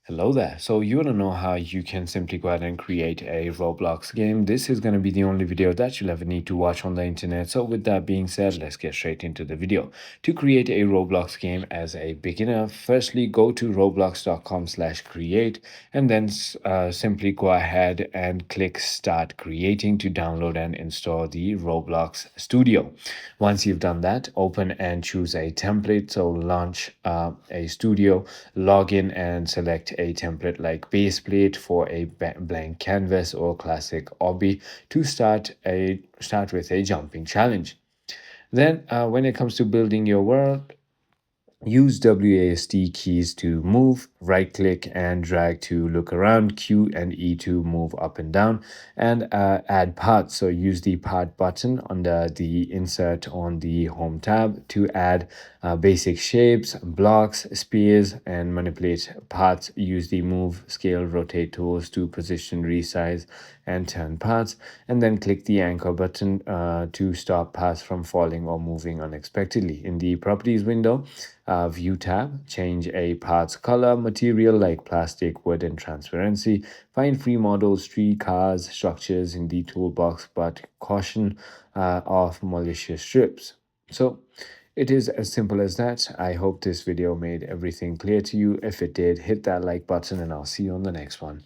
Hello there. So you want to know how you can simply go ahead and create a Roblox game. This is going to be the only video that you'll ever need to watch on the internet. So with that being said, let's get straight into the video. To create a Roblox game as a beginner, firstly go to roblox.com/create and then simply go ahead and click start creating to download and install the Roblox Studio. Once you've done that, open and choose a template. So launch a studio, log in and select a template like base plate for a blank canvas or classic obby to start with a jumping challenge. Then when it comes to building your world, use WASD keys to move, right click and drag to look around, Q and E to move up and down, and add paths. So use the path button under the insert on the home tab to add basic shapes, blocks, spears, and manipulate paths. Use the move, scale, rotate tools to position, resize, and turn paths, and then click the anchor button to stop paths from falling or moving unexpectedly. In the properties window, view tab, change a path's color, material like plastic, wood, and transparency. Find free models, tree, cars, structures in the toolbox, but caution of malicious strips. So it is as simple as that. I hope this video made everything clear to you. If it did, hit that like button and I'll see you on the next one.